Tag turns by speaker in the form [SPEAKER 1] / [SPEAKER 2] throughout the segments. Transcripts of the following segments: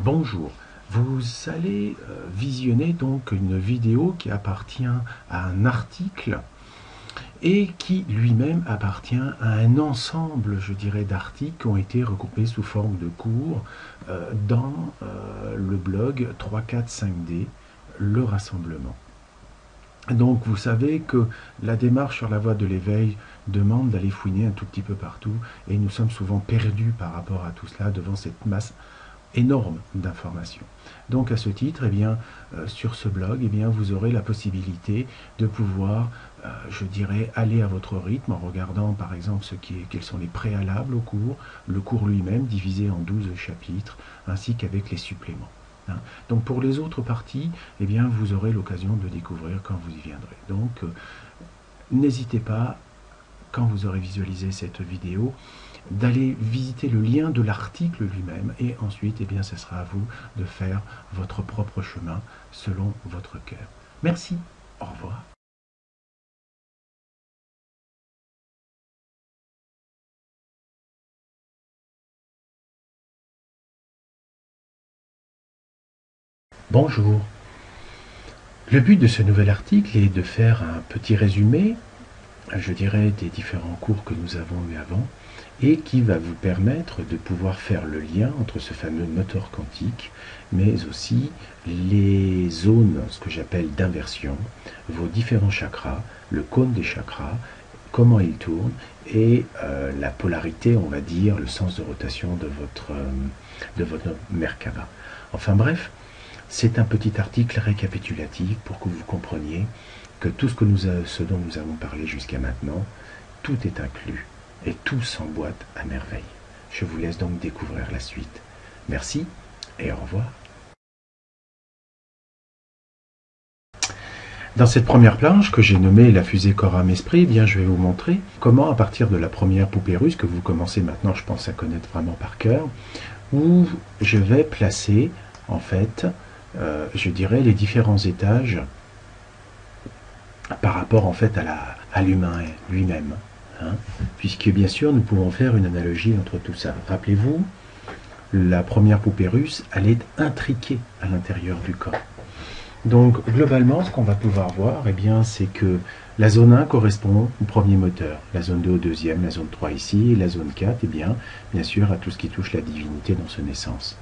[SPEAKER 1] Bonjour, vous allez visionner donc une vidéo qui appartient à un article et qui lui-même appartient à un ensemble, je dirais, d'articles qui ont été regroupés sous forme de cours dans le blog 3-4-5D, le rassemblement. Donc vous savez que la démarche sur la voie de l'éveil demande d'aller fouiner un tout petit peu partout et nous sommes souvent perdus par rapport à tout cela devant cette masse énorme d'informations. Donc à ce titre, eh bien, sur ce blog, eh bien, vous aurez la possibilité de pouvoir, je dirais, aller à votre rythme en regardant par exemple quels sont les préalables au cours, le cours lui-même divisé en 12 chapitres, ainsi qu'avec les suppléments. Donc pour les autres parties, eh bien, vous aurez l'occasion de découvrir quand vous y viendrez. Donc n'hésitez pas, quand vous aurez visualisé cette vidéo, d'aller visiter le lien de l'article lui-même et ensuite, eh bien, ce sera à vous de faire votre propre chemin selon votre cœur. Merci, au revoir. Bonjour. Le but de ce nouvel article est de faire un petit résumé, je dirais, des différents cours que nous avons eu avant et qui va vous permettre de pouvoir faire le lien entre ce fameux moteur quantique, mais aussi les zones, ce que j'appelle d'inversion, vos différents chakras, le cône des chakras, comment ils tournent et la polarité, on va dire, le sens de rotation de votre Merkaba. Enfin bref, c'est un petit article récapitulatif pour que vous compreniez que tout ce dont nous avons parlé jusqu'à maintenant, tout est inclus et tout s'emboîte à merveille. Je vous laisse donc découvrir la suite. Merci et au revoir. Dans cette première planche que j'ai nommée la fusée corps-âme-esprit, eh bien, je vais vous montrer comment, à partir de la première poupée russe, que vous commencez maintenant, je pense, à connaître vraiment par cœur, où je vais placer, en fait, je dirais, les différents étages par rapport, en fait, à l'humain lui-même. Puisque, bien sûr, nous pouvons faire une analogie entre tout ça. Rappelez-vous, la première poupée russe, elle est intriquée à l'intérieur du corps. Donc, globalement, ce qu'on va pouvoir voir, eh bien, c'est que la zone 1 correspond au premier moteur, la zone 2 au deuxième, la zone 3 ici, et la zone 4, eh bien sûr, à tout ce qui touche la divinité dans son essence.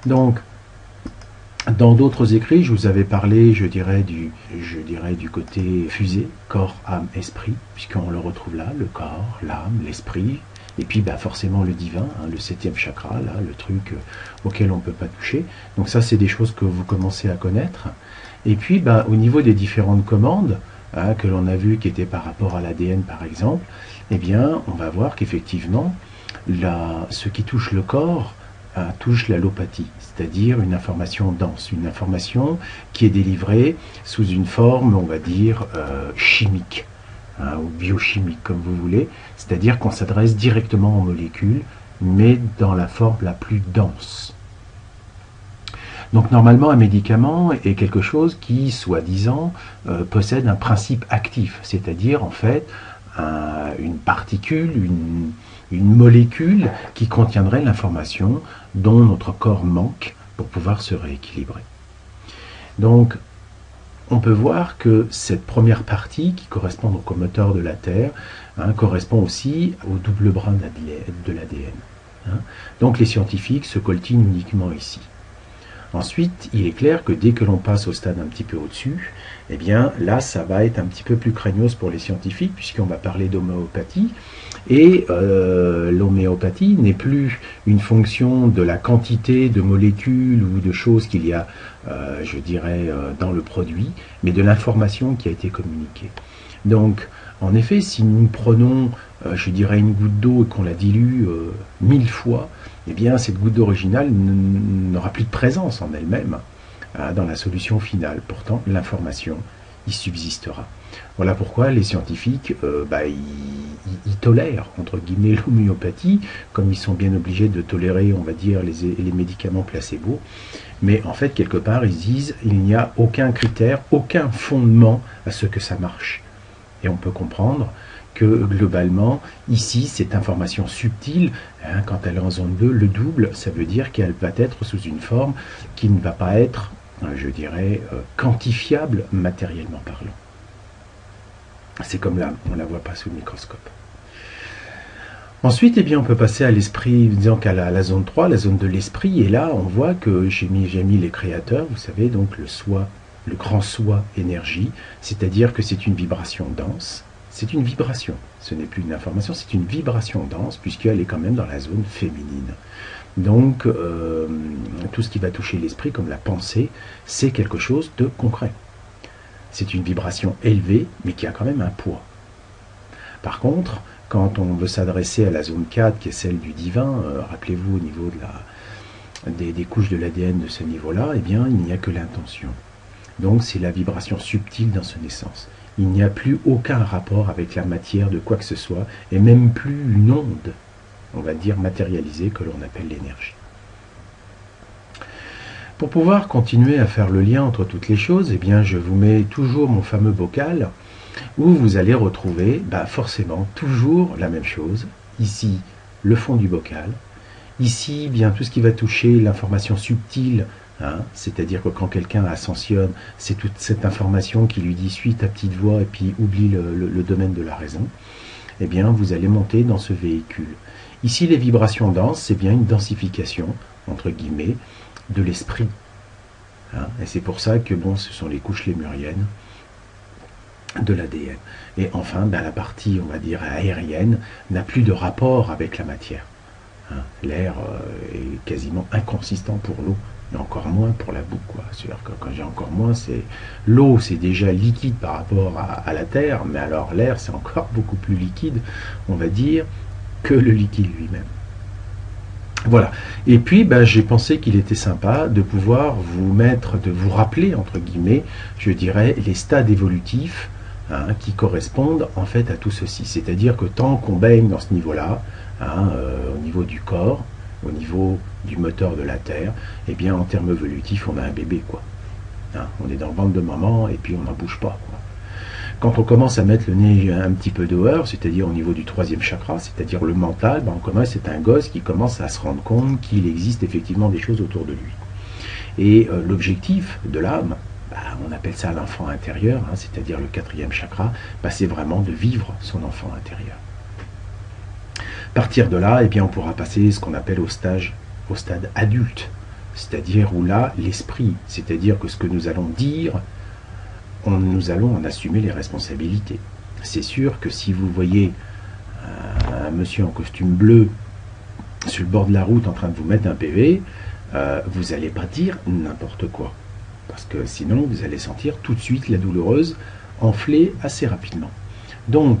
[SPEAKER 1] Donc, dans d'autres écrits, je vous avais parlé, je dirais, du côté fusée, corps, âme, esprit, puisqu'on le retrouve là, le corps, l'âme, l'esprit, et puis forcément le divin, le 7e chakra, là, le truc auquel on ne peut pas toucher. Donc ça, c'est des choses que vous commencez à connaître. Et puis, au niveau des différentes commandes, que l'on a vues, qui étaient par rapport à l'ADN, par exemple, eh bien, on va voir qu'effectivement, ce qui touche le corps, touche l'allopathie, c'est-à-dire une information dense, une information qui est délivrée sous une forme, on va dire, chimique, ou biochimique, comme vous voulez, c'est-à-dire qu'on s'adresse directement aux molécules, mais dans la forme la plus dense. Donc normalement, un médicament est quelque chose qui, soi-disant, possède un principe actif, c'est-à-dire en fait une particule, une molécule qui contiendrait l'information dont notre corps manque pour pouvoir se rééquilibrer. Donc, on peut voir que cette première partie, qui correspond donc au moteur de la Terre, correspond aussi au double brin de l'ADN. Donc les scientifiques se coltinent uniquement ici. Ensuite, il est clair que dès que l'on passe au stade un petit peu au-dessus, eh bien là, ça va être un petit peu plus craignos pour les scientifiques, puisqu'on va parler d'homéopathie. Et l'homéopathie n'est plus une fonction de la quantité de molécules ou de choses qu'il y a, je dirais, dans le produit, mais de l'information qui a été communiquée. Donc, en effet, si nous prenons, je dirais, une goutte d'eau et qu'on la dilue 1000 fois, eh bien, cette goutte d'eau originale n'aura plus de présence en elle-même dans la solution finale. Pourtant, l'information y subsistera. Voilà pourquoi les scientifiques, ils tolèrent, entre guillemets, l'homéopathie, comme ils sont bien obligés de tolérer, on va dire, les médicaments placebo. Mais en fait, quelque part, ils disent il n'y a aucun critère, aucun fondement à ce que ça marche. Et on peut comprendre que globalement, ici, cette information subtile, hein, quand elle est en zone 2, le double, ça veut dire qu'elle va être sous une forme qui ne va pas être, je dirais, quantifiable matériellement parlant. C'est comme là, on ne la voit pas sous le microscope. Ensuite, eh bien, on peut passer à l'esprit, disons qu'à la zone 3, la zone de l'esprit, et là, on voit que j'ai mis les créateurs, vous savez, donc le soi, le grand soi énergie, c'est-à-dire que c'est une vibration dense, c'est une vibration, ce n'est plus une information, c'est une vibration dense, puisqu'elle est quand même dans la zone féminine. Donc, tout ce qui va toucher l'esprit, comme la pensée, c'est quelque chose de concret. C'est une vibration élevée, mais qui a quand même un poids. Par contre, quand on veut s'adresser à la zone 4, qui est celle du divin, rappelez-vous au niveau des couches de l'ADN de ce niveau-là, eh bien, il n'y a que l'intention. Donc, c'est la vibration subtile dans son essence. Il n'y a plus aucun rapport avec la matière de quoi que ce soit, et même plus une onde, on va dire matérialisée, que l'on appelle l'énergie. Pour pouvoir continuer à faire le lien entre toutes les choses, eh bien, je vous mets toujours mon fameux bocal, où vous allez retrouver forcément toujours la même chose. Ici, le fond du bocal. Ici, bien tout ce qui va toucher l'information subtile, hein, c'est-à-dire que quand quelqu'un ascensionne, c'est toute cette information qui lui dit « suis ta petite voix » et puis oublie le domaine de la raison. Eh bien, vous allez monter dans ce véhicule. Ici, les vibrations denses, c'est bien une densification, entre guillemets, de l'esprit. Hein, et c'est pour ça que, bon, ce sont les couches lémuriennes de l'ADN. Et enfin, la partie, on va dire, aérienne n'a plus de rapport avec la matière. Hein, l'air est quasiment inconsistant pour l'eau, mais encore moins pour la boue, quoi. C'est-à-dire que quand j'ai encore moins, c'est l'eau, c'est déjà liquide par rapport à la terre, mais alors l'air, c'est encore beaucoup plus liquide, on va dire, que le liquide lui-même. Voilà. Et puis, j'ai pensé qu'il était sympa de pouvoir vous mettre, de vous rappeler, entre guillemets, je dirais, les stades évolutifs, hein, qui correspondent en fait à tout ceci. C'est-à-dire que tant qu'on baigne dans ce niveau-là, hein, au niveau du corps, au niveau du moteur de la Terre, eh bien en termes évolutifs, on a un bébé, quoi. Hein, on est dans le ventre de maman et puis on n'en bouge pas, quoi. Quand on commence à mettre le nez un petit peu dehors, c'est-à-dire au niveau du troisième chakra, c'est-à-dire le mental, on commence, c'est un gosse qui commence à se rendre compte qu'il existe effectivement des choses autour de lui. Et l'objectif de l'âme, on appelle ça l'enfant intérieur, hein, c'est-à-dire le quatrième chakra, c'est vraiment de vivre son enfant intérieur. À partir de là, eh bien, on pourra passer ce qu'on appelle au stade adulte, c'est-à-dire où là, l'esprit, c'est-à-dire que ce que nous allons dire, nous allons en assumer les responsabilités. C'est sûr que si vous voyez un monsieur en costume bleu sur le bord de la route en train de vous mettre un PV, vous n'allez pas dire n'importe quoi. Parce que sinon, vous allez sentir tout de suite la douloureuse enfler assez rapidement. Donc,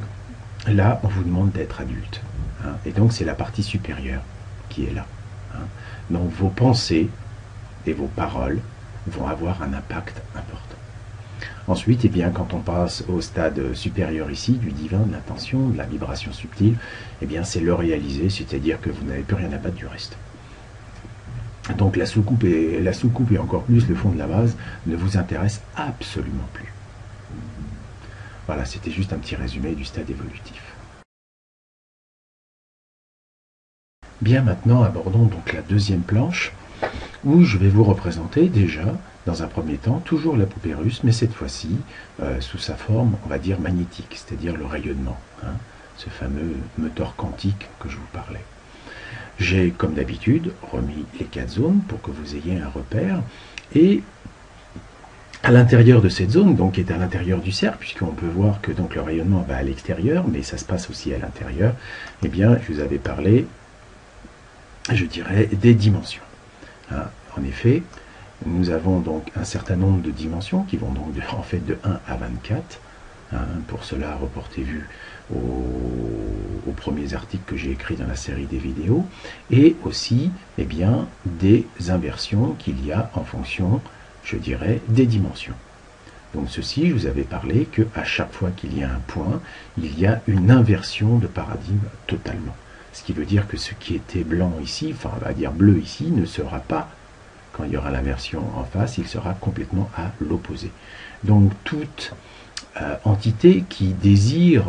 [SPEAKER 1] là, on vous demande d'être adulte. Hein, et donc, c'est la partie supérieure qui est là. Hein. Donc, vos pensées et vos paroles vont avoir un impact important. Ensuite, eh bien, quand on passe au stade supérieur ici, du divin, de l'intention, de la vibration subtile, eh bien, c'est le réaliser, c'est-à-dire que vous n'avez plus rien à battre du reste. Donc la soucoupe et encore plus le fond de la vase ne vous intéresse absolument plus. Voilà, c'était juste un petit résumé du stade évolutif. Bien, maintenant abordons donc la deuxième planche où je vais vous représenter déjà, dans un premier temps, toujours la poupée russe, mais cette fois-ci sous sa forme, on va dire magnétique, c'est-à-dire le rayonnement, hein, ce fameux moteur quantique que je vous parlais. J'ai, comme d'habitude, remis les 4 zones pour que vous ayez un repère. Et à l'intérieur de cette zone, donc qui est à l'intérieur du cercle, puisqu'on peut voir que donc, le rayonnement va à l'extérieur, mais ça se passe aussi à l'intérieur, eh bien, je vous avais parlé, je dirais, des dimensions. Hein, en effet, nous avons donc un certain nombre de dimensions qui vont donc en fait de 1 à 24. Hein, pour cela, reportez-vous aux premiers articles que j'ai écrits dans la série des vidéos, et aussi eh bien, des inversions qu'il y a en fonction, je dirais, des dimensions. Donc ceci, je vous avais parlé qu'à chaque fois qu'il y a un point, il y a une inversion de paradigme totalement. Ce qui veut dire que ce qui était blanc ici, enfin on va dire bleu ici, ne sera pas, quand il y aura l'inversion en face, il sera complètement à l'opposé. Donc toute entité qui désire,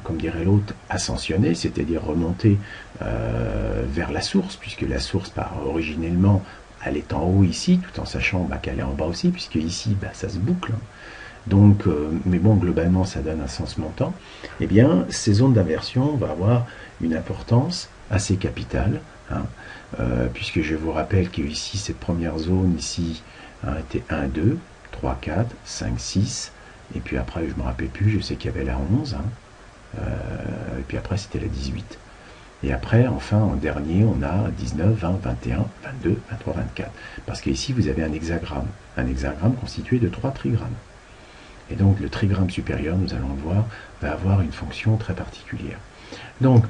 [SPEAKER 1] comme dirait l'autre, ascensionner, c'est-à-dire remonter vers la source, puisque la source, originellement, elle est en haut ici, tout en sachant qu'elle est en bas aussi, puisque ici, ça se boucle. Donc, mais bon, globalement, ça donne un sens montant. Eh bien, ces zones d'inversion vont avoir une importance assez capitale, puisque je vous rappelle qu'ici, cette première zone ici était 1, 2, 3, 4, 5, 6, et puis après, je ne me rappelle plus, je sais qu'il y avait la 11, et puis après, c'était la 18. Et après, enfin, en dernier, on a 19, 20, 21, 22, 23, 24. Parce qu'ici, vous avez un hexagramme constitué de 3 trigrammes. Et donc, le trigramme supérieur, nous allons le voir, va avoir une fonction très particulière. Donc,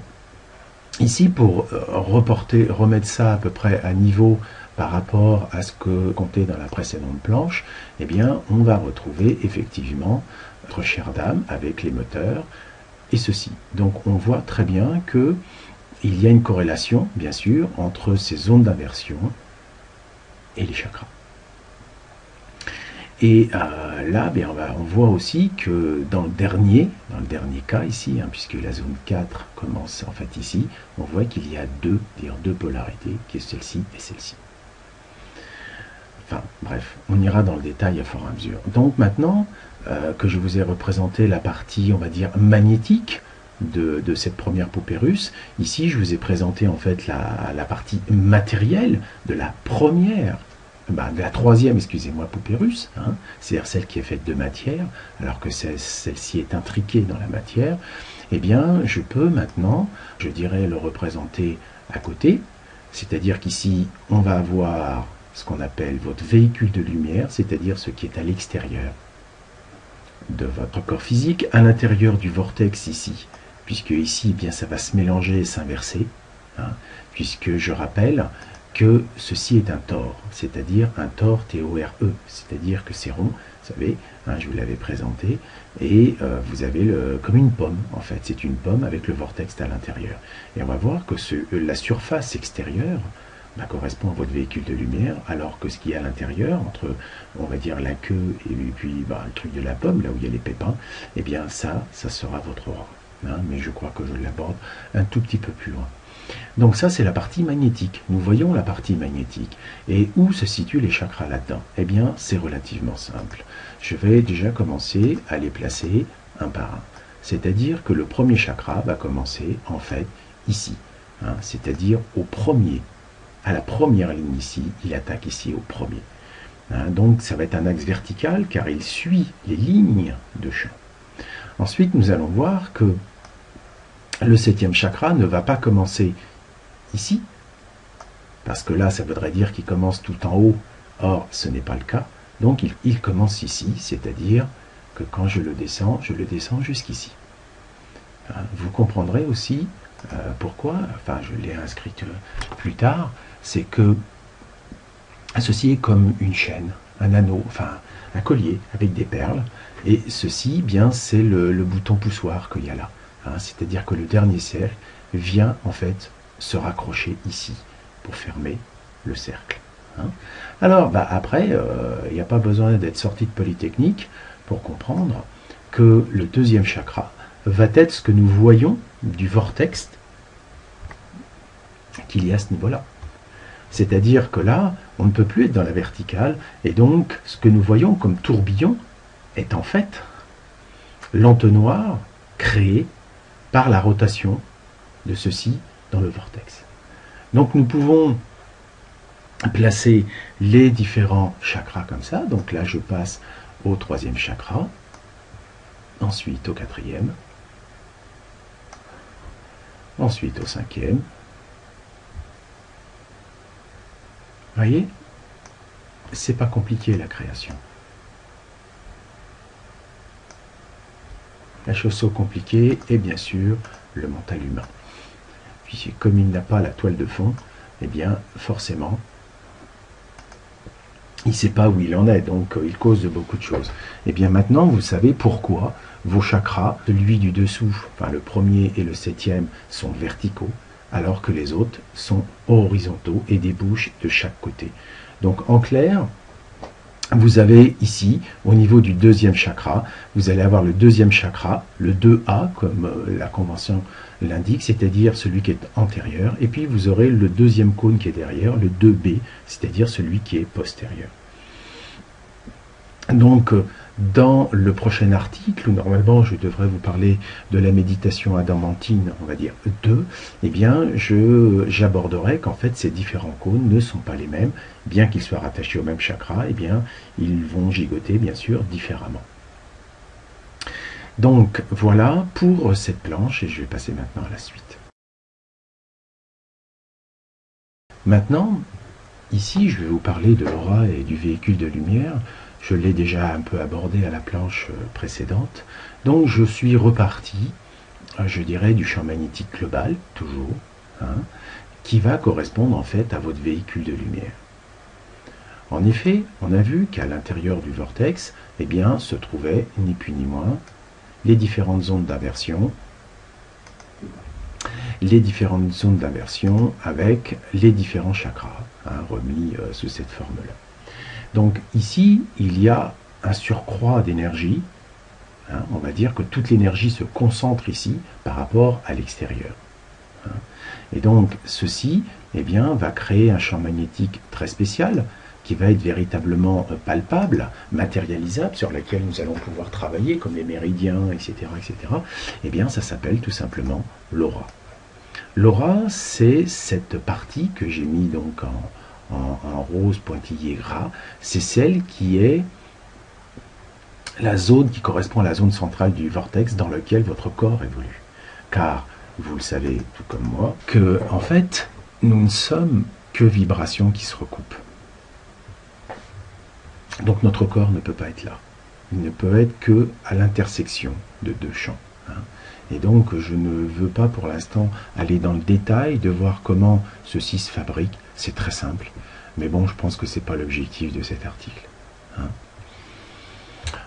[SPEAKER 1] ici, pour remettre ça à peu près à niveau par rapport à ce que comptait dans la précédente planche, eh bien, on va retrouver effectivement notre chère dame avec les moteurs et ceci. Donc, on voit très bien que il y a une corrélation, bien sûr, entre ces zones d'inversion et les chakras. Et là, on voit aussi que dans le dernier cas ici, puisque la zone 4 commence en fait ici, on voit qu'il y a deux polarités, qui est celle-ci et celle-ci. Enfin, bref, on ira dans le détail à fur et à mesure. Donc maintenant que je vous ai représenté la partie, on va dire, magnétique de cette première poupée russe, ici je vous ai présenté en fait la partie matérielle de la première, de la troisième, excusez-moi, poupée russe, c'est-à-dire celle qui est faite de matière, alors que celle-ci est intriquée dans la matière. Eh bien, je peux maintenant, je dirais, le représenter à côté, c'est-à-dire qu'ici, on va avoir ce qu'on appelle votre véhicule de lumière, c'est-à-dire ce qui est à l'extérieur de votre corps physique, à l'intérieur du vortex ici, puisque ici, bien, ça va se mélanger et s'inverser, puisque je rappelle que ceci est un tore, c'est-à-dire un tore T-O-R-E, c'est-à-dire que c'est rond, vous savez, je vous l'avais présenté, et vous avez comme une pomme, en fait, c'est une pomme avec le vortex à l'intérieur. Et on va voir que la surface extérieure correspond à votre véhicule de lumière, alors que ce qui est à l'intérieur, entre, on va dire, la queue et puis le truc de la pomme, là où il y a les pépins, eh bien ça sera votre aura. Mais je crois que je l'aborde un tout petit peu plus loin. Donc ça, c'est la partie magnétique. Nous voyons la partie magnétique. Et où se situent les chakras là-dedans? Eh bien, c'est relativement simple. Je vais déjà commencer à les placer un par un. C'est-à-dire que le premier chakra va commencer, en fait, ici. C'est-à-dire au premier. À la première ligne ici, il attaque ici au premier. Donc ça va être un axe vertical, car il suit les lignes de champ. Ensuite, nous allons voir que le 7e chakra ne va pas commencer ici, parce que là, ça voudrait dire qu'il commence tout en haut. Or, ce n'est pas le cas. Donc, il commence ici, c'est-à-dire que quand je le descends jusqu'ici. Vous comprendrez aussi pourquoi, enfin, je l'ai inscrite plus tard, c'est que ceci est comme une chaîne, un anneau, enfin, un collier avec des perles, et ceci, bien, c'est le bouton poussoir qu'il y a là. C'est-à-dire que le dernier cercle vient en fait se raccrocher ici pour fermer le cercle. Alors après, il n'y a pas besoin d'être sorti de Polytechnique pour comprendre que le deuxième chakra va être ce que nous voyons du vortex qu'il y a à ce niveau-là. C'est-à-dire que là, on ne peut plus être dans la verticale, et donc ce que nous voyons comme tourbillon est en fait l'entonnoir créé par la rotation de ceci dans le vortex. Donc nous pouvons placer les différents chakras comme ça. Donc là je passe au 3e chakra, ensuite au 4e, ensuite au 5e. Vous voyez, c'est pas compliqué la création. La chose compliquée est bien sûr le mental humain. Puis comme il n'a pas la toile de fond, eh bien forcément, il ne sait pas où il en est, donc il cause de beaucoup de choses. Et bien maintenant, vous savez pourquoi vos chakras, celui du dessous, enfin le premier et le 7e, sont verticaux, alors que les autres sont horizontaux et débouchent de chaque côté. Donc en clair, vous avez ici, au niveau du deuxième chakra, vous allez avoir le deuxième chakra, le 2A, comme la convention l'indique, c'est-à-dire celui qui est antérieur, et puis vous aurez le deuxième cône qui est derrière, le 2B, c'est-à-dire celui qui est postérieur. Donc, dans le prochain article, où normalement je devrais vous parler de la méditation adamantine, on va dire 2, eh bien, j'aborderai qu'en fait ces différents cônes ne sont pas les mêmes, bien qu'ils soient rattachés au même chakra, eh bien, ils vont gigoter bien sûr différemment. Donc voilà pour cette planche, et je vais passer maintenant à la suite. Maintenant, ici, je vais vous parler de l'aura et du véhicule de lumière. Je l'ai déjà un peu abordé à la planche précédente. Donc je suis reparti, je dirais, du champ magnétique global, toujours, qui va correspondre en fait à votre véhicule de lumière. En effet, on a vu qu'à l'intérieur du vortex, eh bien, se trouvaient ni plus ni moins les différentes zones d'inversion, avec les différents chakras, remis sous cette forme-là. Donc ici, il y a un surcroît d'énergie. On va dire que toute l'énergie se concentre ici par rapport à l'extérieur. Et donc ceci, eh bien, va créer un champ magnétique très spécial qui va être véritablement palpable, matérialisable, sur lequel nous allons pouvoir travailler, comme les méridiens, etc., etc. Eh bien, ça s'appelle tout simplement l'aura. L'aura, c'est cette partie que j'ai mis donc en rose pointillé gras, c'est celle qui est la zone qui correspond à la zone centrale du vortex dans lequel votre corps évolue. Car, vous le savez tout comme moi, que en fait, nous ne sommes que vibrations qui se recoupent. Donc notre corps ne peut pas être là. Il ne peut être que à l'intersection de deux champs. Et donc je ne veux pas pour l'instant aller dans le détail de voir comment ceci se fabrique. C'est très simple. Mais bon, je pense que ce n'est pas l'objectif de cet article.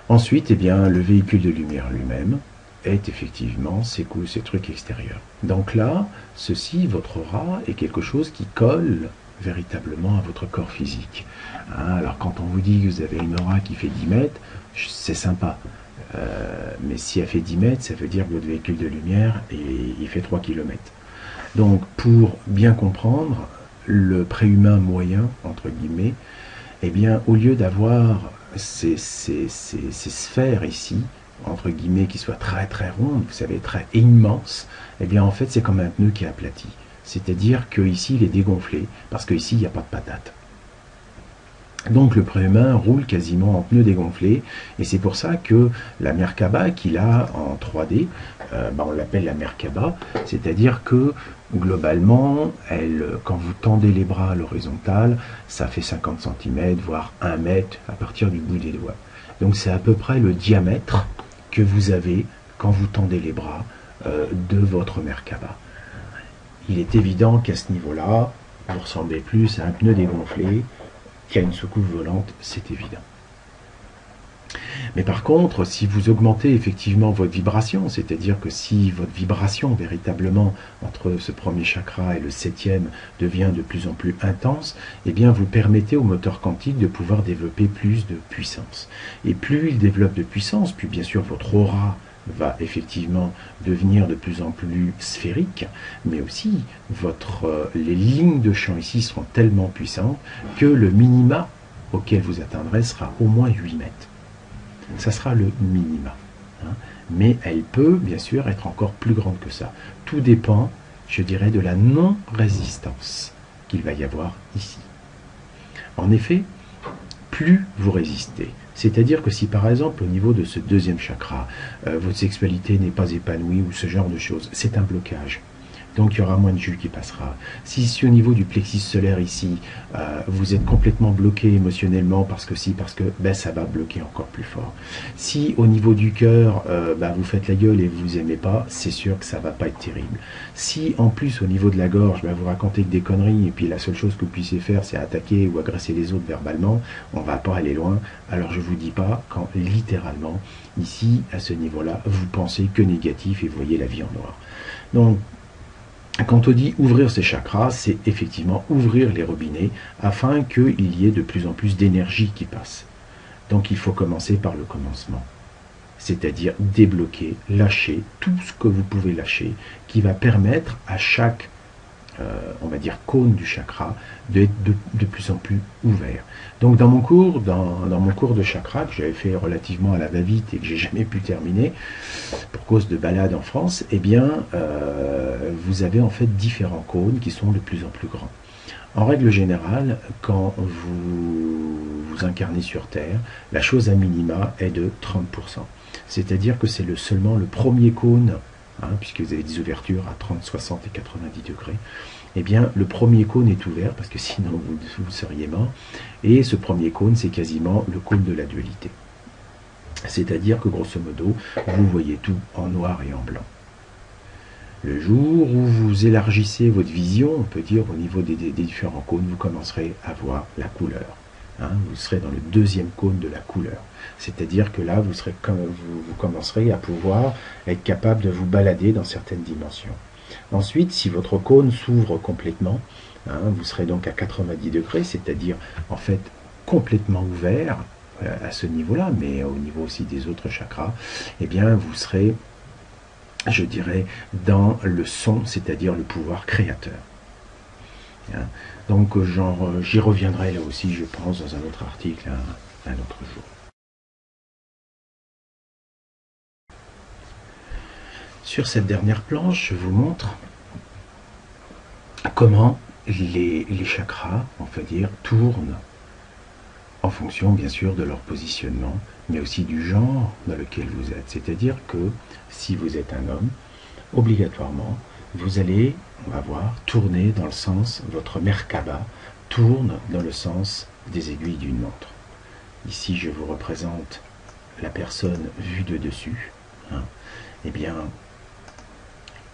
[SPEAKER 1] Ensuite, eh bien, le véhicule de lumière lui-même est effectivement ces trucs extérieurs. Donc là, ceci, votre aura, est quelque chose qui colle véritablement à votre corps physique. Alors quand on vous dit que vous avez une aura qui fait 10 mètres, c'est sympa. Mais si elle fait 10 mètres, ça veut dire que votre véhicule de lumière, il fait 3 km. Donc pour bien comprendre, le préhumain moyen, entre guillemets, eh bien, au lieu d'avoir ces sphères ici, entre guillemets, qui soient très très rondes, vous savez, très immenses, eh bien en fait c'est comme un pneu qui est aplati. C'est-à-dire qu'ici il est dégonflé, parce qu'ici il n'y a pas de patate. Donc le préhumain roule quasiment en pneu dégonflé, et c'est pour ça que la Merkaba qu'il a en 3D, on l'appelle la Merkaba, c'est-à-dire que globalement, quand vous tendez les bras à l'horizontale, ça fait 50 cm, voire 1 mètre à partir du bout des doigts. Donc c'est à peu près le diamètre que vous avez quand vous tendez les bras de votre Merkaba. Il est évident qu'à ce niveau-là, vous ressemblez plus à un pneu dégonflé qu'à une soucoupe volante, c'est évident. Mais par contre, si vous augmentez effectivement votre vibration, c'est-à-dire que si votre vibration véritablement entre ce premier chakra et le 7e devient de plus en plus intense, eh bien vous permettez au moteur quantique de pouvoir développer plus de puissance. Et plus il développe de puissance, plus bien sûr votre aura va effectivement devenir de plus en plus sphérique, mais aussi les lignes de champ ici seront tellement puissantes que le minima auquel vous atteindrez sera au moins 8 mètres. Ça sera le minima. Mais elle peut bien sûr être encore plus grande que ça. Tout dépend, je dirais, de la non-résistance qu'il va y avoir ici. En effet, plus vous résistez, c'est-à-dire que si par exemple au niveau de ce deuxième chakra, votre sexualité n'est pas épanouie ou ce genre de choses, c'est un blocage. Donc il y aura moins de jus qui passera. Si au niveau du plexus solaire ici, vous êtes complètement bloqué émotionnellement parce que ça va bloquer encore plus fort. Si au niveau du cœur, vous faites la gueule et vous aimez pas, c'est sûr que ça va pas être terrible. Si en plus au niveau de la gorge, vous racontez que des conneries et puis la seule chose que vous puissiez faire c'est attaquer ou agresser les autres verbalement, on va pas aller loin. Alors je vous dis pas quand littéralement ici à ce niveau-là, vous pensez que négatif et vous voyez la vie en noir. Donc quand on dit ouvrir ces chakras, c'est effectivement ouvrir les robinets afin qu'il y ait de plus en plus d'énergie qui passe. Donc il faut commencer par le commencement. C'est-à-dire débloquer, lâcher tout ce que vous pouvez lâcher, qui va permettre à chaque, on va dire, cône du chakra d'être de plus en plus ouvert. Donc dans mon cours, dans mon cours de chakra, que j'avais fait relativement à la va-vite et que j'ai jamais pu terminer, pour cause de balade en France, eh bien, vous avez en fait différents cônes qui sont de plus en plus grands. En règle générale, quand vous vous incarnez sur Terre, la chose à minima est de 30%. C'est-à-dire que c'est seulement le premier cône, puisque vous avez des ouvertures à 30, 60 et 90 degrés, eh bien le premier cône est ouvert, parce que sinon vous seriez mort, et ce premier cône, c'est quasiment le cône de la dualité. C'est-à-dire que grosso modo, vous voyez tout en noir et en blanc. Le jour où vous élargissez votre vision, on peut dire au niveau des différents cônes, vous commencerez à voir la couleur. Vous serez dans le deuxième cône de la couleur. C'est-à-dire que là, vous commencerez à pouvoir être capable de vous balader dans certaines dimensions. Ensuite, si votre cône s'ouvre complètement, vous serez donc à 90 degrés, c'est-à-dire en fait complètement ouvert à ce niveau-là, mais au niveau aussi des autres chakras, eh bien vous serez, je dirais, dans le son, c'est-à-dire le pouvoir créateur. Donc j'y reviendrai là aussi, je pense, dans un autre article, un autre jour. Sur cette dernière planche, je vous montre comment les chakras, on va dire, tournent en fonction, bien sûr, de leur positionnement, mais aussi du genre dans lequel vous êtes. C'est-à-dire que si vous êtes un homme, obligatoirement, vous allez, on va voir, tourner dans le sens, votre Merkaba tourne dans le sens des aiguilles d'une montre. Ici, je vous représente la personne vue de dessus. Eh bien,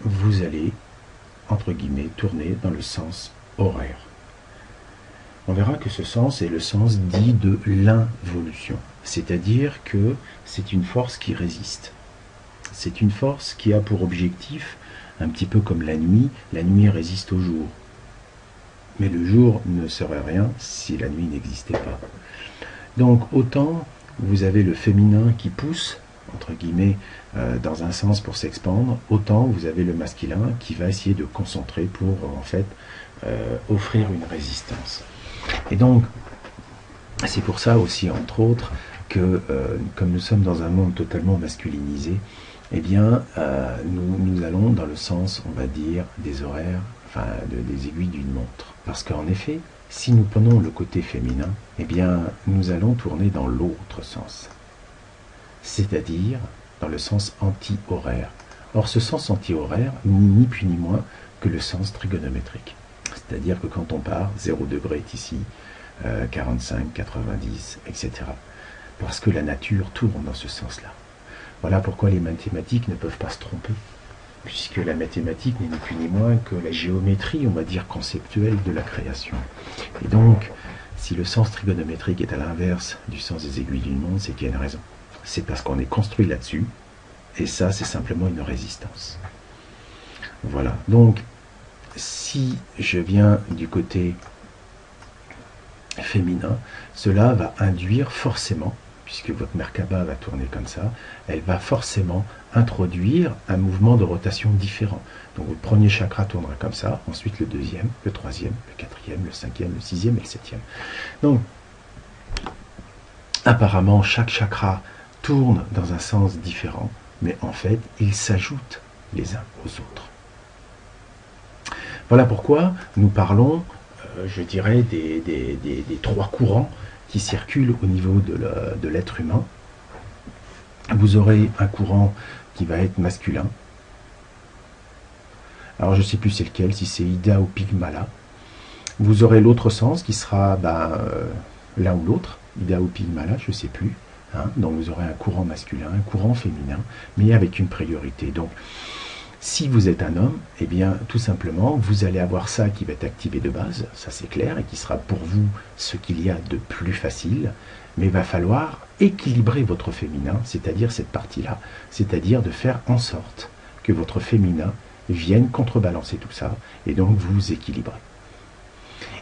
[SPEAKER 1] vous allez, entre guillemets, tourner dans le sens horaire. On verra que ce sens est le sens dit de l'involution. C'est-à-dire que c'est une force qui résiste. C'est une force qui a pour objectif, un petit peu comme la nuit résiste au jour. Mais le jour ne serait rien si la nuit n'existait pas. Donc autant vous avez le féminin qui pousse, entre guillemets, dans un sens pour s'expandre, autant vous avez le masculin qui va essayer de concentrer pour, en fait, offrir une résistance. Et donc, c'est pour ça aussi, entre autres, que comme nous sommes dans un monde totalement masculinisé, eh bien, nous allons dans le sens, on va dire, des horaires, enfin, des aiguilles d'une montre. Parce qu'en effet, si nous prenons le côté féminin, eh bien, nous allons tourner dans l'autre sens. C'est-à-dire dans le sens anti-horaire. Or, ce sens anti-horaire, ni plus ni moins que le sens trigonométrique. C'est-à-dire que quand on part, 0 degré est ici, 45, 90, etc. Parce que la nature tourne dans ce sens-là. Voilà pourquoi les mathématiques ne peuvent pas se tromper, puisque la mathématique n'est ni plus ni moins que la géométrie, on va dire, conceptuelle de la création. Et donc, si le sens trigonométrique est à l'inverse du sens des aiguilles d'une montre, c'est qu'il y a une raison. C'est parce qu'on est construit là-dessus, et ça, c'est simplement une résistance. Voilà, donc, si je viens du côté féminin, cela va induire forcément, puisque votre Merkaba va tourner comme ça, elle va forcément introduire un mouvement de rotation différent. Donc votre premier chakra tournera comme ça, ensuite le deuxième, le troisième, le quatrième, le cinquième, le sixième et le septième. Donc, apparemment, chaque chakra tourne dans un sens différent, mais en fait, ils s'ajoutent les uns aux autres. Voilà pourquoi nous parlons, je dirais, des trois courants qui circulent au niveau de l'être humain. Vous aurez un courant qui va être masculin. Alors je ne sais plus c'est lequel, si c'est Ida ou Pygmala. Vous aurez l'autre sens qui sera l'un ou l'autre, Ida ou Pygmala, je ne sais plus. Donc vous aurez un courant masculin, un courant féminin, mais avec une priorité. Donc si vous êtes un homme, eh bien tout simplement, vous allez avoir ça qui va être activé de base, ça c'est clair, et qui sera pour vous ce qu'il y a de plus facile, mais il va falloir équilibrer votre féminin, c'est-à-dire cette partie-là, c'est-à-dire de faire en sorte que votre féminin vienne contrebalancer tout ça, et donc vous équilibrer.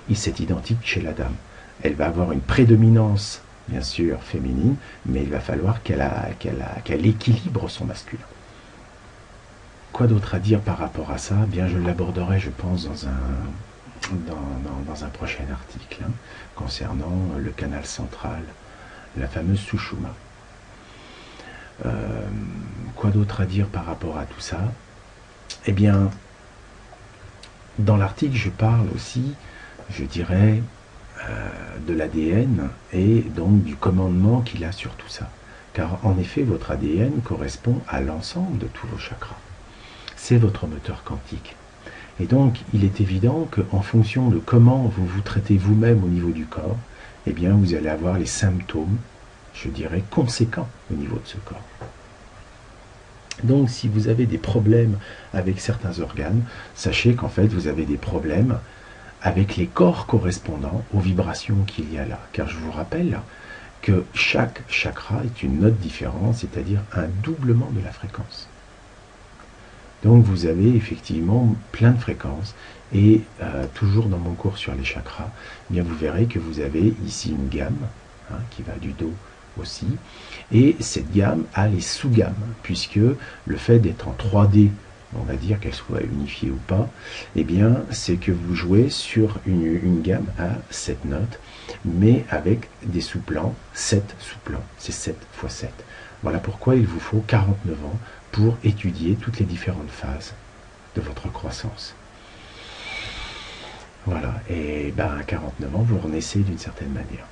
[SPEAKER 1] Et c'est identique chez la dame. Elle va avoir une prédominance bien sûr féminine, mais il va falloir qu'elle équilibre son masculin. Quoi d'autre à dire par rapport à ça? Bien, je l'aborderai, je pense, dans un prochain article, hein, concernant le canal central, la fameuse Sushumna. Quoi d'autre à dire par rapport à tout ça? Eh bien, dans l'article, je parle aussi, je dirais, de l'ADN et donc du commandement qu'il a sur tout ça. Car en effet, votre ADN correspond à l'ensemble de tous vos chakras. C'est votre moteur quantique. Et donc, il est évident qu'en fonction de comment vous vous traitez vous-même au niveau du corps, eh bien, vous allez avoir les symptômes, je dirais, conséquents au niveau de ce corps. Donc, si vous avez des problèmes avec certains organes, sachez qu'en fait, vous avez des problèmes avec les corps correspondants aux vibrations qu'il y a là. Car je vous rappelle que chaque chakra est une note différente, c'est-à-dire un doublement de la fréquence. Donc vous avez effectivement plein de fréquences et toujours dans mon cours sur les chakras, eh bien vous verrez que vous avez ici une gamme, hein, qui va du dos aussi, et cette gamme a les sous-gammes, puisque le fait d'être en 3D, on va dire qu'elle soit unifiée ou pas, eh bien c'est que vous jouez sur une gamme à 7 notes, mais avec des sous-plans, 7 sous-plans, c'est 7 x 7. Voilà pourquoi il vous faut 49 ans pour étudier toutes les différentes phases de votre croissance. Voilà, et ben à 49 ans, vous renaissez d'une certaine manière.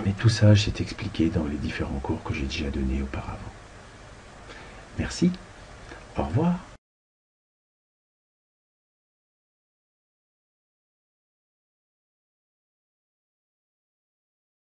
[SPEAKER 1] Mais tout ça, j'ai expliqué dans les différents cours que j'ai déjà donnés auparavant. Merci, au revoir.